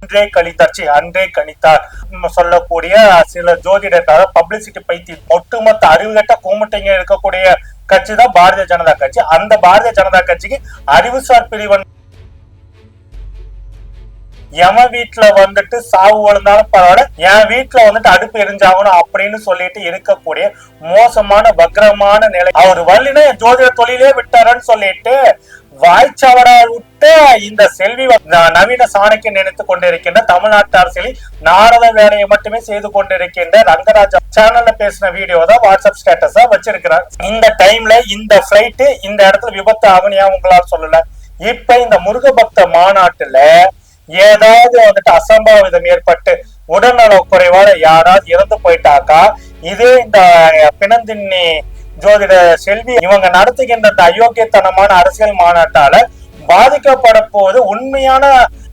அன்றே கணித்தார் சொல்லக்கூடிய சில ஜோதிடர் பப்ளிசிட்டி பைத்தி ஒட்டுமொத்த அறிவுகட்ட கூமுட்டைங்க இருக்கக்கூடிய கட்சி தான் பாரதிய ஜனதா கட்சி. அந்த பாரதிய ஜனதா கட்சிக்கு அறிவுசார் பிரிவன் எவன் வீட்டுல வந்துட்டு சாவு விழுந்தாலும் பரவாயில்ல, என் வீட்டுல வந்துட்டு அடுப்பு எரிஞ்சாகணும் அப்படின்னு சொல்லிட்டு இருக்கக்கூடிய மோசமான வக்ரமான நிலை. அவர் வள்ளினா ஜோதிட தொழிலே விட்டாரன்னு சொல்லிட்டு வாய்ச்சவரா விட்டு இந்த செல்வி நவீன சாணக்கியன் நினைத்து கொண்டிருக்கின்ற தமிழ்நாட்டு அரசியலில் நாரத வேலையை மட்டுமே செய்து கொண்டிருக்கின்ற ரங்கராஜா சேனல்ல பேசின வீடியோ தான் வாட்ஸ்அப் ஸ்டேட்டஸா வச்சிருக்கிறார். இந்த டைம்ல இந்த பிளைட் இந்த இடத்துல விபத்து ஆகுனியா உங்களால் சொல்லல. இப்ப இந்த முருக பக்த மாநாட்டுல ஏதாவது வந்துட்டு அசம்பாவிதம் ஏற்பட்டு உடல்நல குறைவால யாராவது இறந்து போயிட்டாக்கா, இதே இந்த பிணந்தின்னி ஜோதிட செல்வி இவங்க நடத்துகின்ற அயோக்கியத்தனமான அரசியல் மாநாட்டால பாதிக்கப்பட போது உண்மையான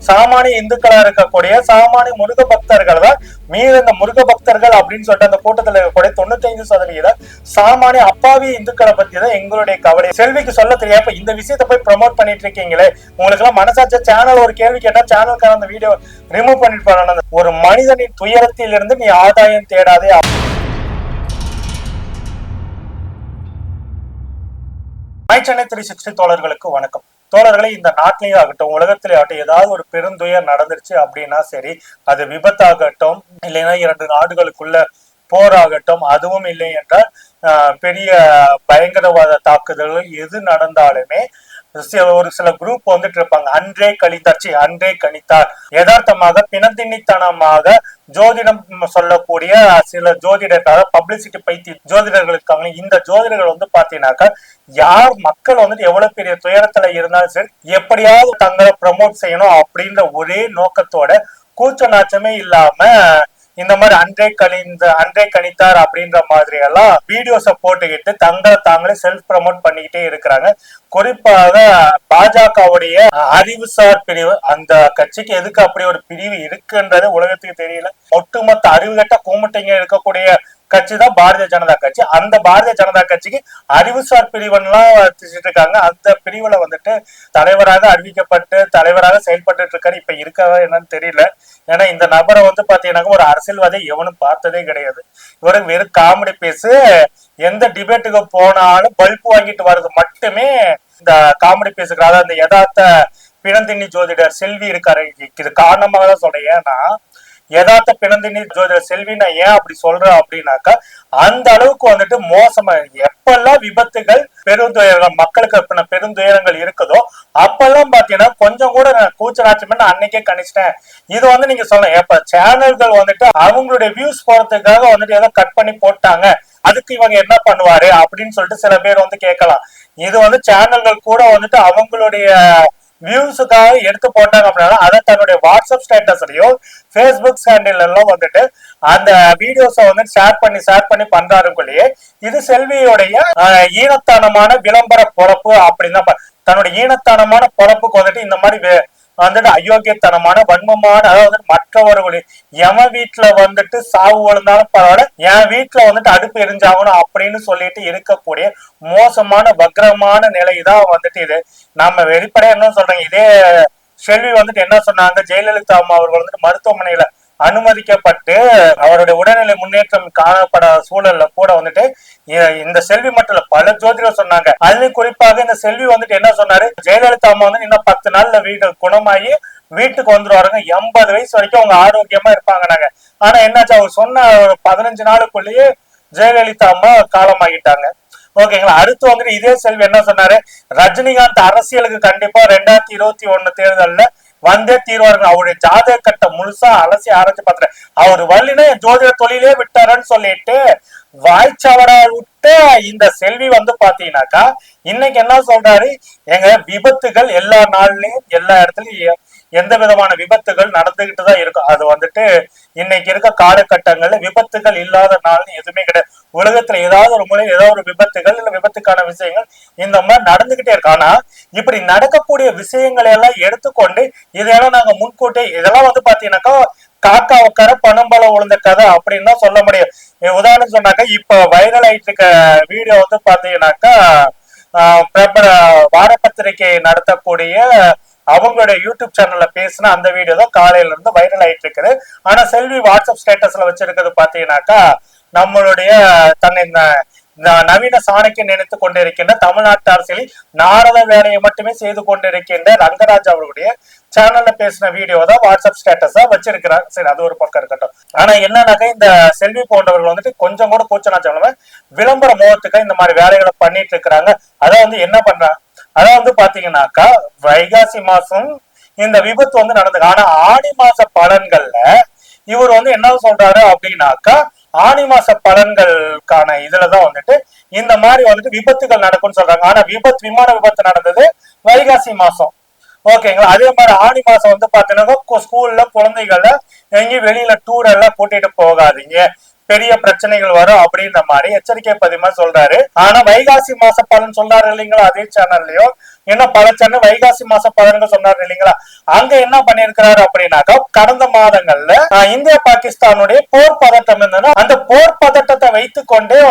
சாமானிய இந்துக்களா இருக்கக்கூடிய சாமானிய முருக பக்தர்கள் தான். மீது இந்த முருக பக்தர்கள் அப்படின்னு சொல்லிட்டு அந்த கூட்டத்தில் இருக்கக்கூடிய 95% சாமானிய அப்பாவி இந்துக்களை பத்தி தான் எங்களுடைய கவலை. செல்விக்கு சொல்ல தெரியாம இந்த விஷயத்த போய் ப்ரமோட் பண்ணிட்டு இருக்கீங்களே, உங்களுக்கு எல்லாம் மனசாச்ச சேனல் ஒரு கேள்வி கேட்டா சேனலுக்கான அந்த வீடியோ ரிமூவ் பண்ணிட்டு போறாங்க. ஒரு மனிதனின் துயரத்தில் இருந்து நீ ஆதாயம் தேடாதே. சென்னை 360 தோழர்களுக்கு வணக்கம். தோழர்களை, இந்த நாட்டிலேயே ஆகட்டும் உலகத்திலே ஆகட்டும் ஏதாவது ஒரு பெருந்துயர் நடந்துருச்சு அப்படின்னா சரி, அது விபத்தாகட்டும் இல்லைன்னா 2 நாடுகளுக்குள்ள போராகட்டும், அதுவும் இல்லை என்றால் பெரிய பயங்கரவாத தாக்குதல்கள் எது நடந்தாலுமே ஒரு சில குரூப் வந்துட்டு இருப்பாங்க. அன்றே கணித்தார் யதார்த்தமாக பிணந்தின்னித்தனமாக ஜோதிடம் சொல்லக்கூடிய சில ஜோதிடர் பப்ளிசிட்டி பைத்தி ஜோதிடர்கள் இருக்காங்க. இந்த ஜோதிடர்கள் வந்து பாத்தீங்கன்னாக்கா யார் மக்கள் வந்துட்டு எவ்வளவு பெரிய துயரத்துல இருந்தாலும் சரி எப்படியாவது தங்களை ப்ரமோட் செய்யணும் அப்படின்ற ஒரே நோக்கத்தோட கூச்ச நாச்சமே இல்லாம இந்த மாதிரி அன்றே கணித்தார் அப்படின்ற மாதிரி எல்லாம் வீடியோஸ போட்டுக்கிட்டு தங்களை தாங்களே செல்ஃப் ப்ரமோட் பண்ணிக்கிட்டே இருக்கிறாங்க. குறிப்பாக பாஜகவுடைய அறிவுசார் பிரிவு, அந்த கட்சிக்கு எதுக்கு அப்படி ஒரு பிரிவு இருக்குன்றது உலகத்துக்கு தெரியல. ஒட்டுமொத்த அறிவுகட்ட கூமுட்டைங்க இருக்கக்கூடிய கட்சி தான் பாரதிய ஜனதா கட்சி. அந்த பாரதிய ஜனதா கட்சிக்கு அறிவுசார் பிரிவன்லாம் இருக்காங்க. அந்த பிரிவுல வந்துட்டு தலைவராக அறிவிக்கப்பட்டு தலைவராக செயல்பட்டு இருக்காரு. இப்ப இருக்கவா என்னன்னு தெரியல. ஏன்னா இந்த நபரை வந்து பாத்தீங்கன்னா ஒரு அரசியல்வாதி எவனும் பார்த்ததே கிடையாது. இவருக்கு வெறும் காமெடி பேசு, எந்த டிபேட்டுக்கு போனாலும் பல்பு வாங்கிட்டு வர்றது மட்டுமே இந்த காமெடி பேசுகிறாரு. அந்த யதார்த்த பிணந்தின்னி ஜோதிடர் செல்வி இருக்காரு, இது காரணமாக தான் சொல்றேன். ஏன்னா யதார்த்த பிணந்தினி ஜோதிடர் செல்வி நான் ஏன் அப்படி சொல்றேன் அப்படின்னாக்கா, அந்த அளவுக்கு வந்துட்டு மோசமா எப்பெல்லாம் விபத்துகள் பெருந்துயரங்கள் மக்களுக்கு பெருந்துயரங்கள் இருக்குதோ அப்பெல்லாம் பாத்தீங்கன்னா கொஞ்சம் கூட கூச்ச நாச்சம் அன்னைக்கே கணிச்சிட்டேன். இது வந்து நீங்க சொல்லலாம் எப்ப சேனல்கள் வந்துட்டு அவங்களுடைய வியூஸ் போறதுக்காக வந்துட்டு ஏதோ கட் பண்ணி போட்டாங்க, அதுக்கு இவங்க என்ன பண்ணுவாரு அப்படின்னு சொல்லிட்டு சில பேர் வந்து கேட்கலாம். இது வந்து சேனல்கள் கூட வந்துட்டு அவங்களுடைய வியூஸுக்காக எடுத்து போட்டாங்க அப்படின்னா அதை தன்னுடைய வாட்ஸ்அப் ஸ்டேட்டஸ்லயோ பேஸ்புக் ஹேண்டில் எல்லாம் வந்துட்டு அந்த வீடியோஸை வந்து ஷேர் பண்ணி பண்றாருக்குள்ளேயே இது செல்வியோடைய ஈனத்தனமான விளம்பர பொழப்பு அப்படின்னு தான். தன்னுடைய ஈனத்தனமான பொழப்புக்கு வந்துட்டு இந்த மாதிரி வந்துட்டு அயோக்கியத்தனமான வன்மமான, அதாவது மற்றவர்களுடைய எவன் வீட்டுல வந்துட்டு சாவு விழுந்தாலும் பரவாயில்ல, என் வீட்டுல வந்துட்டு அடுப்பு எரிஞ்சாகணும் அப்படின்னு சொல்லிட்டு இருக்கக்கூடிய மோசமான வக்ரமான நிலைதான் வந்துட்டு இது. நம்ம வெளிப்படையா என்ன சொல்றோம், இதே செல்வி வந்துட்டு என்ன சொன்னாங்க, ஜெயலலிதா அம்மா அவர்கள் வந்துட்டு மருத்துவமனையில அனுமதிக்கப்பட்டு அவருடைய உடல்நிலை முன்னேற்றம் காணப்படாத சூழல்ல கூட வந்துட்டு இந்த செல்வி மட்டும் பல ஜோதிடர் சொன்னாங்க. அதுலயும் குறிப்பாக இந்த செல்வி வந்துட்டு என்ன சொன்னாரு, ஜெயலலிதா அம்மா வந்து இன்னும் 10 நாள்ல வீடு குணமாயி வீட்டுக்கு வந்துருவாருங்க, 80 வயசு வரைக்கும் அவங்க ஆரோக்கியமா இருப்பாங்க நாங்க. ஆனா என்னாச்சு, அவர் சொன்ன 15 நாளுக்குள்ளேயே ஜெயலலிதா அம்மா காலமாகிட்டாங்க. ஓகேங்களா. அடுத்து வந்துட்டு இதே செல்வி என்ன சொன்னாரு, ரஜினிகாந்த் அரசியலுக்கு கண்டிப்பா 2021 தேர்தல்ல வந்தே தீர்வாருங்க. அவருடைய ஜாதக கட்ட முழுசா அலசி ஆராய்ச்சி பார்த்துட்டு அவர் வள்ளினா ஜோதிட தொழிலே விட்டாருன்னு சொல்லிட்டு வாய்ச்சவரா விட்டு இந்த செல்வி வந்து பாத்தீங்கன்னாக்கா இன்னைக்கு என்ன சொல்றாரு, எங்க விபத்துகள் எல்லா நாள்லயும் எல்லா இடத்துலயும் எந்த விதமான விபத்துகள் நடந்துகிட்டு தான் இருக்கும். அது வந்துட்டு இன்னைக்கு இருக்க காலகட்டங்கள்ல விபத்துகள் இல்லாத நாள் எதுவுமே கிடையாது. உலகத்துல ஏதாவது ஒரு முறை ஏதாவது ஒரு விபத்துகள் இல்ல விபத்துக்கான விஷயங்கள் இந்த மாதிரி நடந்துகிட்டே இருக்கு. ஆனா இப்படி நடக்கக்கூடிய விஷயங்களை எல்லாம் எடுத்துக்கொண்டு இதெல்லாம் நாங்க முன்கூட்டி இதெல்லாம் வந்து பாத்தீங்கன்னாக்கா காக்கா உட்கார பணம்பலம் உழுந்த கதை அப்படின்னு தான் சொல்ல முடியும். உதாரணம் சொன்னாக்கா இப்ப வைரல் ஆயிட்டு இருக்க வீடியோ வந்து பாத்தீங்கன்னாக்கா பிரபல வாரப்பத்திரிகை நடத்தக்கூடிய அவங்களுடைய யூடியூப் சேனல்ல பேசின அந்த வீடியோ தான் காலையில இருந்து வைரல் ஆயிட்டு இருக்குது. ஆனா செல்வி வாட்ஸ்அப் ஸ்டேட்டஸ்ல வச்சிருக்கிறது பாத்தீங்கன்னாக்கா நம்மளுடைய தன்னை நவீன சாணக்கியன் நினைத்து கொண்டிருக்கின்ற தமிழ்நாட்டு அரசியலில் நாரத வேலையை மட்டுமே செய்து கொண்டிருக்கின்ற ரங்கராஜ் அவர்களுடைய சேனல்ல பேசின வீடியோ தான் வாட்ஸ்அப் ஸ்டேட்டஸா வச்சிருக்கிறார். சரி, அது ஒரு பக்கம் இருக்கட்டும். ஆனா என்னன்னாக்கா இந்த செல்வி போன்றவர்கள் வந்துட்டு கொஞ்சம் கூட கூச்சனாச்சாம விளம்பர முகத்துக்கு இந்த மாதிரி வேலைகளை பண்ணிட்டு இருக்கிறாங்க. அதான் என்ன பண்றாங்க, அதான் பாத்தீங்கன்னாக்கா வைகாசி மாசம் இந்த விபத்து நடந்தது. ஆனா ஆடி மாச பலன்கள்ல இவர் என்ன சொல்றாரு அப்படின்னாக்கா ஆணி மாச பலன்களுக்கான இதுலதான் இந்த மாதிரி விபத்துகள் நடக்கும்னு சொல்றாங்க. ஆனா விமான விபத்து நடந்தது வைகாசி மாசம். ஓகேங்களா. அதே மாதிரி ஆணி மாசம் பாத்தீங்கன்னா ஸ்கூல்ல குழந்தைகள எங்கேயும் வெளியில டூர் எல்லாம் கூட்டிட்டு போகாதீங்க, பெரிய பிரச்சனைகள் வரும் அப்படின்ற மாதிரி எச்சரிக்கை பதிமா சொல்றாரு. ஆனா வைகாசி மாச பலன் சொல்றாரு இல்லைங்களா, அதே சேனல்லயும் பல சேனல் வைகாசி மாச பலன்கள் சொன்னாரு இல்லைங்களா, அங்க என்ன பண்ணிருக்கிறாரு அப்படின்னாக்கா கடந்த மாதங்கள்ல இந்தியா பாகிஸ்தானுடைய போர் பதட்டம் இருந்ததுன்னா அந்த போர் பதட்டத்தை வைத்து கொண்டே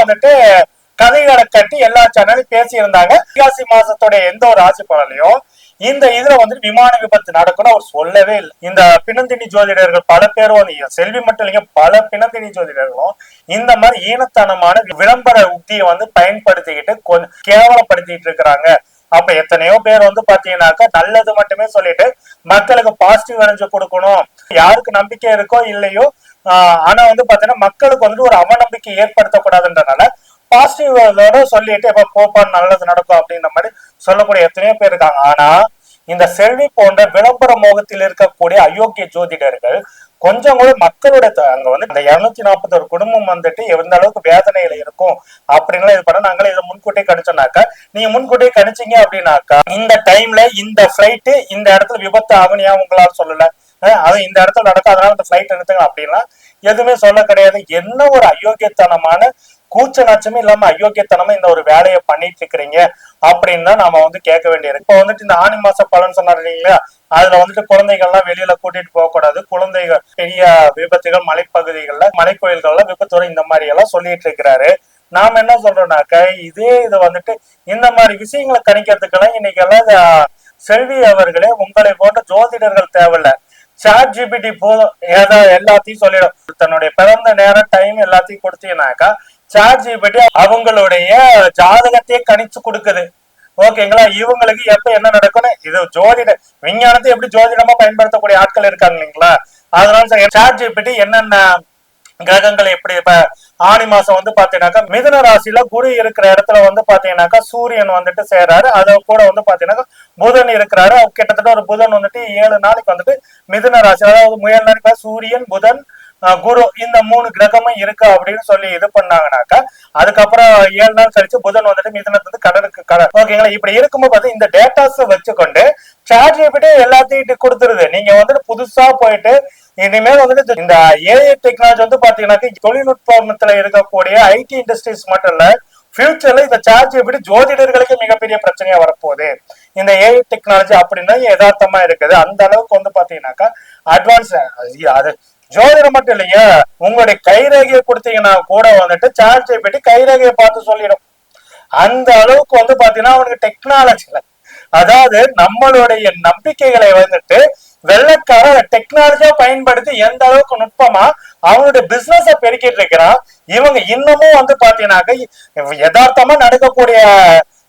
கதைகளை கட்டி எல்லா சேனலும் பேசி இருந்தாங்க. வைகாசி மாசத்துடைய எந்த ஒரு ராசி பலனையும் இந்த இதுல விமான விபத்து நடக்கும்னு அவர் சொல்லவே இல்லை. இந்த பிணந்தினி ஜோதிடர்கள் பல பேரும் செல்வி மட்டும் இல்லைங்க, பல பிணந்தினி ஜோதிடர்களும் இந்த மாதிரி ஈனத்தனமான விளம்பர உத்தியை பயன்படுத்திக்கிட்டு கொஞ்சம் கேவலப்படுத்திட்டு இருக்கிறாங்க. அப்ப எத்தனையோ பேர் பாத்தீங்கன்னாக்கா நல்லது மட்டுமே சொல்லிட்டு மக்களுக்கு பாசிட்டிவ் எனர்ஜி கொடுக்கணும், யாருக்கு நம்பிக்கை இருக்கோ இல்லையோ, ஆனா பாத்தீங்கன்னா மக்களுக்கு ஒரு அவநம்பிக்கை ஏற்படுத்தக்கூடாதுன்றனால பாசிட்டிவ் சொல்லிட்டு எப்ப போப்பா நல்லது நடக்கும் அப்படின்ற மாதிரி சொல்லக்கூடிய எத்தனையோ பேர் இருக்காங்க. ஆனா இந்த செல்வி போன்ற விளம்பர மோகத்தில் இருக்கக்கூடிய அயோக்கிய ஜோதிடர்கள் கொஞ்சம் கூட மக்களோட அங்க இந்த 241 குடும்பம் எந்த அளவுக்கு வேதனையில இருக்கும் அப்படின்னு இது பண்ண நாங்களே இதை முன்கூட்டியே கணிச்சோம்னாக்கா, நீங்க முன்கூட்டியே கணிச்சீங்க அப்படின்னாக்கா இந்த டைம்ல இந்த பிளைட் இந்த இடத்துல விபத்து ஆகுனியா உங்களால சொல்லல, அது இந்த இடத்துல நடக்கும் அதனால இந்த பிளைட் எடுத்துங்க அப்படின்னா எதுவுமே சொல்ல கிடையாது. என்ன ஒரு அயோக்கியத்தனமான கூச்ச நச்சமே இல்லாம அயோக்கியத்தனமா இந்த ஒரு வேலையை பண்ணிட்டு இருக்கிறீங்க அப்படின்னு தான் நாம கேட்க வேண்டியது. இப்போ இந்த ஆணி மாச பலன் சொன்னார் இல்லைங்களா, அதுல குழந்தைகள்லாம் வெளியில கூட்டிட்டு போக கூடாது, குழந்தைகள் பெரிய விபத்துகள் மலைப்பகுதிகள்ல மலைக்கோயில்கள்ல விபத்து இந்த மாதிரி எல்லாம் சொல்லிட்டு இருக்கிறாரு. நாம என்ன சொல்றோம்னாக்க இதே இது இந்த மாதிரி விஷயங்களை கணிக்கிறதுக்கெல்லாம் இன்னைக்கு எல்லாம் செல்வி அவர்களே உங்களை போன்ற ஜோதிடர்கள் தேவையில்ல, சாட் ஜிபிடி போதும் ஏதாவது எல்லாத்தையும் சொல்லிடும். தன்னுடைய பிறந்த நேரம் டைம் எல்லாத்தையும் கொடுத்தீங்கன்னாக்கா சாட் ஜிபிடி அவங்களுடைய ஜாதகத்தையே கணிச்சு கொடுக்குது. ஓகேங்களா. இவங்களுக்கு எப்ப என்ன நடக்கும்னு இது ஜோதிட விஞ்ஞானத்தை எப்படி ஜோதிடமா பயன்படுத்தக்கூடிய ஆட்கள் இருக்காங்க இல்லைங்களா, அதனால சாட் ஜிபிடி என்னென்ன கிரகங்கள் எப்படி இப்ப ஆணி மாசம் பாத்தீங்கன்னாக்கா மிதுன ராசியில குரு இருக்கிற இடத்துல பாத்தீங்கன்னாக்கா சூரியன் சேர்றாரு, அது கூட பாத்தீங்கன்னாக்கா புதன் இருக்கிறாரு. கிட்டத்தட்ட ஒரு புதன் 7 நாளைக்கு மிதுன ராசி, அதாவது 7 நாளைக்கு சூரியன் புதன் குரு இந்த 3 கிரகமும் இருக்கு அப்படின்னு சொல்லி இது பண்ணாங்கன்னாக்கா அதுக்கப்புறம் 7 நாள் கழிச்சு புதன் மிதுனத்துல கடலுக்கு ஓகேங்களா. இப்படி இருக்கும்போது பார்த்து இந்த டேட்டாஸ் வச்சுக்கொண்டு சாட் ஜிபிடி எல்லாத்தையும் கொடுத்துருது. நீங்க புதுசா போயிட்டு இனிமேல் இந்த ஏஐ டெக்னாலஜி பாத்தீங்கன்னாக்கா தொழில்நுட்பத்துல இருக்கக்கூடிய ஐடி இண்டஸ்ட்ரீஸ் மட்டும் இல்ல, ஃபியூச்சர்ல இந்த சாட் ஜிபிடி ஜோதிடர்களுக்கு மிகப்பெரிய பிரச்சனையா வரப்போகுது. இந்த ஏஐ டெக்னாலஜி அப்படின்னா யதார்த்தமா இருக்குது. அந்த அளவுக்கு பாத்தீங்கன்னாக்கா அட்வான்ஸ் அது ஜோதிடம் மட்டும் இல்லைங்க, உங்களுடைய கைரேகையை கொடுத்தீங்கன்னா கூட சாட் ஜிபிடி கைரேகையை பார்த்து சொல்லிடும். அந்த அளவுக்கு பாத்தீங்கன்னா அவனுக்கு டெக்னாலஜில, அதாவது நம்மளுடைய நம்பிக்கைகளை வெள்ளக்கார டெக்னாலஜியா பயன்படுத்தி எந்த அளவுக்கு நுட்பமா அவனுடைய பிசினஸ பெருக்கிட்டு இருக்கிறான். இவங்க இன்னமும் பாத்தீங்கன்னாக்க யதார்த்தமா நடக்கக்கூடிய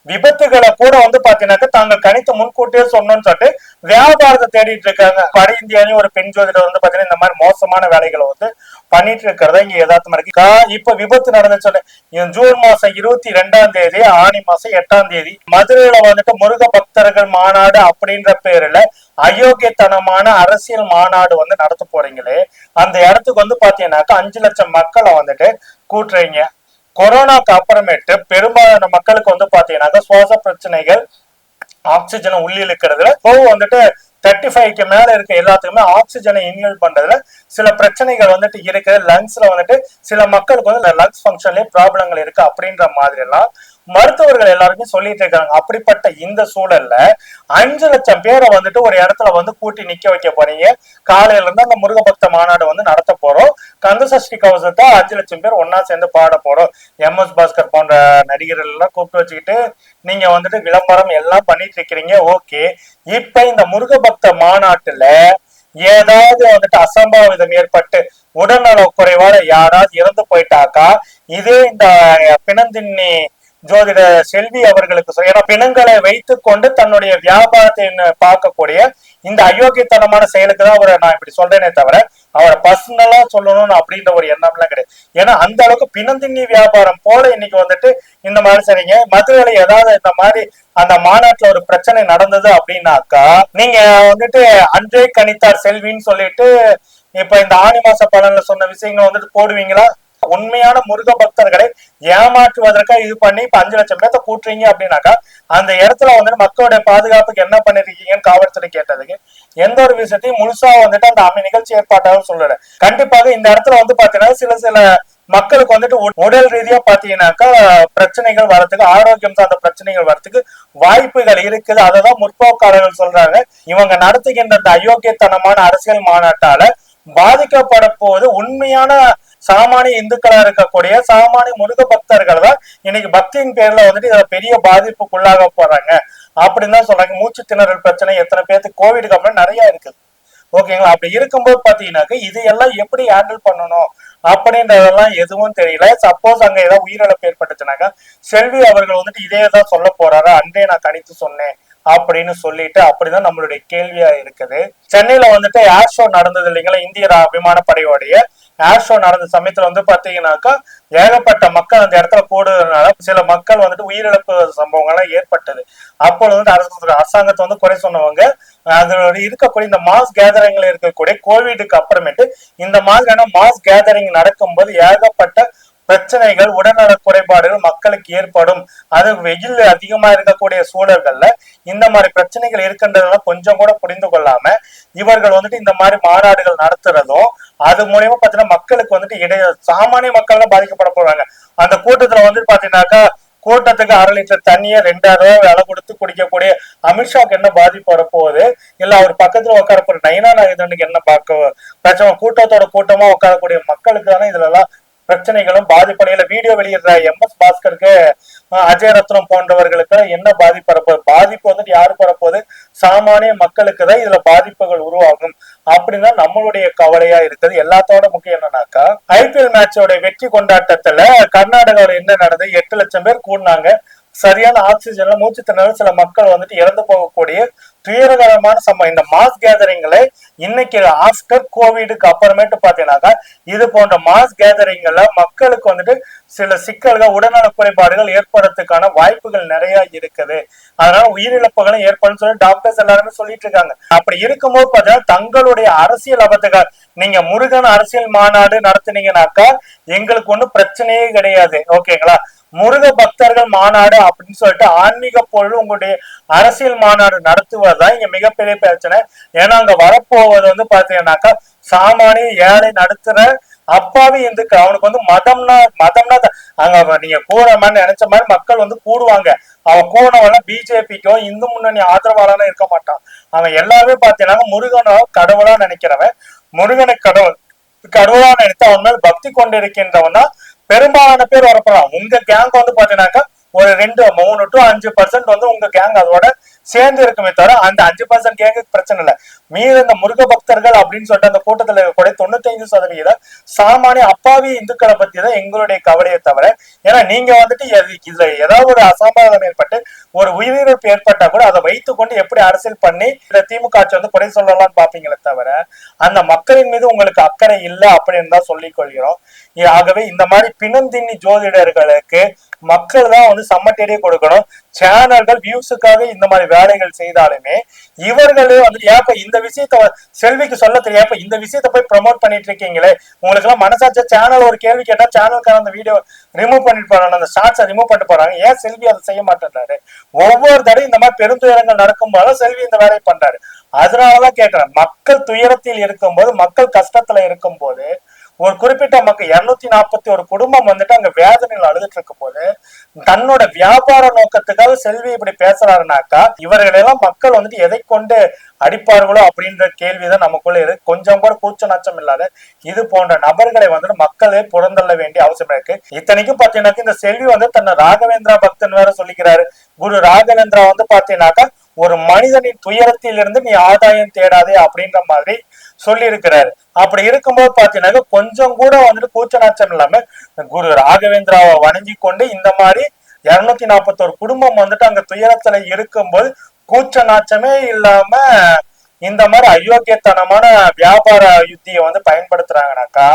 விபத்துகளை கூட பாத்தீங்கன்னாக்க தாங்கள் கணித்து முன்கூட்டியே சொன்னோம்னு சொல்லிட்டு வியாபாரத்தை தேடிட்டு இருக்காங்க. வட இந்தியாலையும் ஒரு பெண் ஜோதிடர் பாத்தீங்கன்னா இந்த மாதிரி மோசமான வேலைகளை பண்ணிட்டு இருக்கிறதா இங்க யதார்த்தமா இருக்கு. இப்ப விபத்து நடந்துச்சு ஜூன் மாசம் 22ஆம் தேதி ஆணி மாசம் 8ஆம் தேதி மதுரையில முருக பக்தர்கள் மாநாடு அப்படின்ற பேருல அயோக்கியத்தனமான அரசியல் மாநாடு நடத்த போறீங்களே, அந்த இடத்துக்கு பாத்தீங்கன்னாக்கா 5 லட்சம் மக்களை கூட்டுறீங்க. கொரோனாக்கு அப்புறமேட்டு பெரும்பாலான மக்களுக்கு பாத்தீங்கன்னாக்கா சுவாச பிரச்சனைகள், ஆக்சிஜனை உள்ளி இழுக்கிறதுல 35க்கு மேல இருக்க எல்லாத்துக்குமே ஆக்சிஜனை இன்ஹேல் பண்றதுல சில பிரச்சனைகள் இருக்கு. லங்ஸ்ல சில மக்களுக்கு லங்ஸ் ஃபங்க்ஷன்லயே ப்ராப்ளங்கள் இருக்கு அப்படின்ற மாதிரி எல்லாம் மருத்துவர்கள் எல்லாருமே சொல்லிட்டு இருக்காங்க. அப்படிப்பட்ட இந்த சூழல்ல 5 லட்சம் பேரை ஒரு இடத்துல கூட்டி நிக்க வைக்க போறீங்க. காலையில இருந்து அந்த முருக பக்த மாநாடு நடத்த போறோம். கந்த சஷ்டி கவசத்தை 5 லட்சம் பேர் ஒன்னா சேர்ந்து பாட போறோம். MS பாஸ்கர் போன்ற நடிகர்கள் எல்லாம் கூப்பிட்டு வச்சுக்கிட்டு நீங்க வந்துட்டு விளம்பரம் எல்லாம் பண்ணிட்டு இருக்கிறீங்க. ஓகே, இப்ப இந்த முருக பக்த மாநாட்டுல ஏதாவது வந்துட்டு அசம்பாவிதம் ஏற்பட்டு உடல்நல குறைவால யாராவது இறந்து போயிட்டாக்கா, இதே இந்த பிணந்தின்னி ஜோதிட செல்வி அவர்களுக்கு ஏன்னா பிணங்களை வைத்துக் கொண்டு தன்னுடைய வியாபாரத்தை பார்க்கக்கூடிய இந்த அயோக்கியத்தனமான செயலுக்கு தான் அவரை நான் இப்படி சொல்றேனே தவிர அவரை பர்சனலா சொல்லணும்னு அப்படின்ற ஒரு எண்ணம்லாம் கிடையாது. ஏன்னா அந்த அளவுக்கு பிணந்தின்னி வியாபாரம் போல இன்னைக்கு வந்துட்டு இந்த மாதிரி சரிங்க மதுரையில ஏதாவது இந்த மாதிரி அந்த மாநாட்டுல ஒரு பிரச்சனை நடந்தது அப்படின்னாக்கா நீங்க வந்துட்டு அன்றே கணித்தார் செல்வின்னு சொல்லிட்டு இப்ப இந்த ஆனி மாச பலன்ல சொன்ன விஷயங்கள் வந்துட்டு போடுவீங்களா? உண்மையான முருக பக்தர்களை ஏமாற்றுவதற்காக இது பண்ணி இப்ப 5 லட்சம் பேர்த்த கூட்டுறீங்க அப்படின்னாக்கா அந்த இடத்துல வந்துட்டு மக்களுடைய பாதுகாப்புக்கு என்ன பண்ணிருக்கீங்கன்னு காவல்துறை கேட்டதுக்கு எந்த ஒரு விஷயத்தையும் முழுசா வந்துட்டு அந்த நிகழ்ச்சி ஏற்பாட்டாக சொல்லல. கண்டிப்பாக இந்த இடத்துல வந்து பாத்தீங்கன்னா சில மக்களுக்கு வந்துட்டு உடல் ரீதியா பாத்தீங்கன்னாக்கா பிரச்சனைகள் வரத்துக்கு ஆரோக்கியம் சார்ந்த பிரச்சனைகள் வரத்துக்கு வாய்ப்புகள் இருக்குது. அததான் முற்போக்காளர்கள் சொல்றாங்க. இவங்க நடத்துகின்ற அந்த அயோக்கியத்தனமான அரசியல் மாநாட்டால பாதிக்கப்பட போது உண்மையான சாமானிய இந்துக்களா இருக்கக்கூடிய சாமானிய முருக பக்தர்கள் தான் இன்னைக்கு பக்தியின் பேர்ல வந்துட்டு இதை பெரிய பாதிப்புக்குள்ளாக போறாங்க அப்படின்னு தான் சொல்றாங்க. மூச்சு திணறல் பிரச்சனை எத்தனை பேருக்கு கோவிடுக்கு அப்புறம் நிறைய இருக்குது. ஓகேங்களா? அப்படி இருக்கும்போது பாத்தீங்கன்னாக்க இது எல்லாம் எப்படி ஹேண்டில் பண்ணணும் அப்படின்றதெல்லாம் எதுவும் தெரியல. சப்போஸ் அங்க ஏதாவது உயிரிழப்பு ஏற்பட்டுச்சுனாக்கா செல்வி அவர்கள் வந்துட்டு இதேதான் சொல்ல போறாரு, அன்றே நான் கணித்து சொன்னேன் அப்படின்னு சொல்லிட்டு அப்படிதான் நம்மளுடைய கேள்வியா இருக்குது. சென்னையில வந்துட்டு ஏர் ஷோ நடந்தது இல்லைங்களா, இந்திய விமானப்படையோடைய ஏர் ஷோ நடந்த சமயத்துல வந்து பாத்தீங்கன்னாக்கா ஏகப்பட்ட மக்கள் அந்த இடத்துல கூடுறதுனால சில மக்கள் வந்துட்டு உயிரிழப்பு சம்பவங்கள்லாம் ஏற்பட்டது. அப்போ வந்து அரசாங்கத்தை வந்து குறை சொன்னவங்க அதோட இருக்கக்கூடிய இந்த மாஸ் கேதரிங்ல இருக்கக்கூடிய கோவிடுக்கு அப்புறமேட்டு இந்த மாதிரியான மாஸ் கேதரிங் நடக்கும்போது ஏகப்பட்ட பிரச்சனைகள் உடல்நல குறைபாடுகள் மக்களுக்கு ஏற்படும். அது வெயில் அதிகமா இருக்கக்கூடிய சூழல்கள்ல இந்த மாதிரி பிரச்சனைகள் இருக்கின்றதெல்லாம் கொஞ்சம் கூட புரிந்து கொள்ளாம இவர்கள் வந்துட்டு இந்த மாதிரி மாநாடுகள் நடத்துறதும் அது மூலியமா பாத்தீங்கன்னா மக்களுக்கு வந்துட்டு சாமானிய மக்கள் தான் பாதிக்கப்பட போறாங்க. அந்த கூட்டத்துல வந்துட்டு பாத்தீங்கன்னாக்கா கூட்டத்துக்கு 1/2 லிட்டர் தண்ணியை 2000 ரூபாய் விலை கொடுத்து குடிக்கக்கூடிய அமித்ஷாக்கு என்ன பாதிப்பு வரப்போகுது, இல்ல அவர் பக்கத்துல உட்கார போற நயனா நாகேந்திரனுக்கு என்ன பார்க்க பிரச்சனை? கூட்டத்தோட கூட்டமா உட்காரக்கூடிய மக்களுக்கு தானே இதுல எல்லாம் பிரச்சனைகளும் பாதிப்படையில வீடியோ வெளியிடுற MS பாஸ்கருக்கு அஜய் ரத்னம் போன்றவர்களுக்கு என்ன பாதிப்பு வரப்போகுது? பாதிப்பு வந்துட்டு யாருக்கு வரப்போகுது? சாமானிய மக்களுக்கு தான் இதுல பாதிப்புகள் உருவாகும் அப்படின்னா நம்மளுடைய கவலையா இருக்குது. எல்லாத்தோட முக்கியம் என்னன்னாக்கா IPL மேட்சோட வெற்றி கொண்டாட்டத்துல கர்நாடகாவில் என்ன நடந்தது? 8 லட்சம் பேர் கூடினாங்க. சரியான ஆக்சிஜன்ல மூச்சு திணறல் சில மக்கள் வந்துட்டு இறந்து போகக்கூடிய துயரகரமான சம்பவம். இந்த மாஸ் கேதரிங்ல இன்னைக்கு ஆஃப்டர் கோவிடுக்கு அப்புறமேட்டு பாத்தீங்கன்னாக்கா இது போன்ற மாஸ் கேதரிங்ல மக்களுக்கு வந்துட்டு சில சிக்கல்கள் உடல்நல குறைபாடுகள் ஏற்படுறதுக்கான வாய்ப்புகள் நிறைய இருக்குது. அதனால உயிரிழப்புகளும் ஏற்படும் சொல்லி டாக்டர்ஸ் எல்லாருமே சொல்லிட்டு இருக்காங்க. அப்படி இருக்கும்போது பாத்தீங்கன்னா தங்களுடைய அரசியல் அபத்துகள் நீங்க முருகன் அரசியல் மாநாடு நடத்துனீங்கன்னாக்கா எங்களுக்கு ஒண்ணும் பிரச்சனையே கிடையாது. ஓகேங்களா? முருக பக்தர்கள் மாநாடு அப்படின்னு சொல்லிட்டு ஆன்மீக பொருள் உங்களுடைய அரசியல் மாநாடு நடத்துவதுதான் இங்க மிகப்பெரிய பிரச்சனை. ஏன்னா அங்க வரப்போவது வந்து பாத்தீங்கன்னாக்கா சாமானிய ஏழை நடுத்துற அப்பாவி இந்துக்கு அவனுக்கு வந்து மதம்னா அங்க நீங்க கூற மாதிரி நினைச்ச மாதிரி மக்கள் வந்து கூடுவாங்க. அவன் கூடவன பிஜேபிக்கோ இந்து முன்னணி ஆதரவாளனா இருக்க மாட்டான். அவன் எல்லாருமே பாத்தீங்கன்னா முருகனோ கடவுளா நினைக்கிறவன், முருகனை கடவுளா நினைத்து அவன் மேல் பக்தி கொண்டிருக்கின்றவன் தான் பெரும்பாலான பேர் வரப்போறான். உங்க கேங் வந்து பாத்தீங்கன்னாக்கா ஒரு 2, 3 to 5% வந்து உங்க கேங் அதோட சேர்ந்து இருக்குமே தவிர அந்த 5% கேங்குக்கு பிரச்சனை இல்லை. மீது இந்த முருக பக்தர்கள் அப்படின்னு சொல்லிட்டு அந்த கூட்டத்துல இருக்கக்கூடிய 95% சாமானிய அப்பாவி இந்துக்களை பத்தி தான் எங்களுடைய கவலையை தவிர, ஏன்னா நீங்க வந்துட்டு இதுல ஏதாவது ஒரு அசம்பாவிதம் ஏற்பட்டு ஒரு உயிரிழப்பு ஏற்பட்டா கூட அதை வைத்துக் கொண்டு எப்படி அரசியல் பண்ணி இந்த திமுக ஆட்சி வந்து குறை சொல்லலாம்னு பாப்பீங்களே தவிர அந்த மக்களின் மீது உங்களுக்கு அக்கறை இல்லை அப்படின்னு தான் சொல்லிக் கொள்கிறோம். ஆகவே இந்த மாதிரி பிணந்தின்னி ஜோதிடர்களுக்கு மக்கள் தான் வந்து சம்மட்டேரியே கொடுக்கணும். சேனல்கள் வியூஸுக்காக இந்த மாதிரி வேலைகள் செய்தாலுமே இவர்களே வந்து ஏப்ப இந்த விஷயத்த செல்விக்கு சொல்ல தெரியாப்ப இந்த விஷயத்த போய் ப்ரமோட் பண்ணிட்டு இருக்கீங்களே, உங்களுக்கு எல்லாம் மனசாச்ச சேனல் ஒரு கேள்வி கேட்டா சேனலுக்கான அந்த வீடியோ ரிமூவ் பண்ணிட்டு போறாங்க, அந்த ஷார்ட்ஸை ரிமூவ் பண்ணிட்டு போறாங்க. ஏன் செல்வி அதை செய்ய மாட்டேன்றாரு? ஒவ்வொரு தடையும் இந்த மாதிரி பெருந்துயரங்கள் நடக்கும்போது செல்வி இந்த வேலையை பண்றாரு. அதனாலதான் கேட்கிறேன், மக்கள் துயரத்தில் இருக்கும்போது மக்கள் கஷ்டத்துல இருக்கும்போது ஒரு குறிப்பிட்ட மக்கள் 241 குடும்பம் வந்துட்டு அங்க வேதனையில் அழுதுட்டு இருக்கும் போது தன்னோட வியாபார நோக்கத்துக்காக செல்வி இப்படி பேசுறாருனாக்கா இவர்கள் எல்லாம் மக்கள் வந்துட்டு எதை கொண்டு அடிப்பார்களோ அப்படின்ற கேள்விதான் நமக்குள்ள இருக்கு. கொஞ்சம் கூட கூச்ச நாச்சம் இல்லாத இது போன்ற நபர்களை வந்துட்டு மக்களே புறந்தள்ள வேண்டிய அவசியம் இருக்கு. இத்தனைக்கும் பாத்தீங்கன்னாக்க இந்த செல்வி வந்து தன்னை ராகவேந்திரா பக்தன் வேற சொல்லிக்கிறாரு. குரு ராகவேந்திரா வந்து பாத்தீங்கன்னாக்கா ஒரு மனிதனின் துயரத்தில் இருந்து நீ ஆதாயம் தேடாதே அப்படின்ற மாதிரி சொல்லி இருக்கிறாரு. அப்படி இருக்கும்போது பாத்தீங்கன்னா கொஞ்சம் கூட வந்துட்டு கூச்ச நாச்சம் இல்லாம குரு ராகவேந்திராவை வணங்கி கொண்டு இந்த மாதிரி 241 குடும்பம் வந்துட்டு அங்க துயரத்துல இருக்கும்போது கூச்ச நாச்சமே இல்லாம இந்த மாதிரி அயோக்கியத்தனமான வியாபார யுத்தியை வந்து பயன்படுத்துறாங்கனாக்கா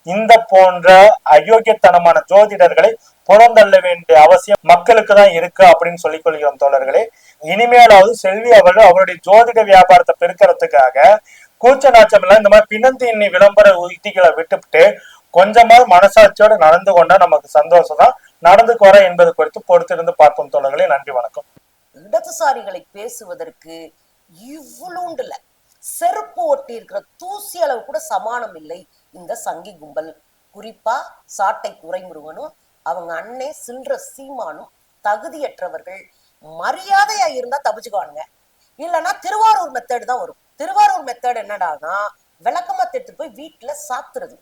இந்த போன்ற அயோக்கியத்தனமான ஜோதிடர்களை புறந்தள்ள வேண்டிய அவசியம் மக்களுக்கு தான் இருக்கு அப்படின்னு சொல்லிக் கொள்கிறோம் தோழர்களே. இனிமேலாவது செல்வி அவர்கள் அவருடைய ஜோதிட வியாபாரத்தை பெருக்கிறதுக்காக கூச்ச நாச்சம் இல்ல இந்த மாதிரி பிணந்தீனி விளம்பர யுத்திகளை விட்டுவிட்டு கொஞ்சமாவது மனசாட்சியோட நடந்து கொண்டா நமக்கு சந்தோஷம் தான். நடந்துக்கு வர என்பது குறித்து பொறுத்திருந்து பார்ப்போம் தோழர்களே. நன்றி, வணக்கம். இடதுசாரிகளை பேசுவதற்கு இவ்வளோண்டுல செருப்பு ஒட்டி இருக்கிற தூசி அளவு கூட சமானம் இல்லை இந்த சங்கி கும்பல். குறிப்பா சாட்டை துரைமுருகனும் அவங்க அண்ணே சில்ற சீமானும் தகுதியற்றவர்கள். மரியாதையா இருந்தா தப்பிச்சுக்குவானுங்க, இல்லைன்னா திருவாரூர் மெத்தேடு தான் வரும். திருவாரூர் மெத்தேடு என்னடானா விளக்கமா எடுத்துட்டு போய் வீட்டுல சாத்துறது.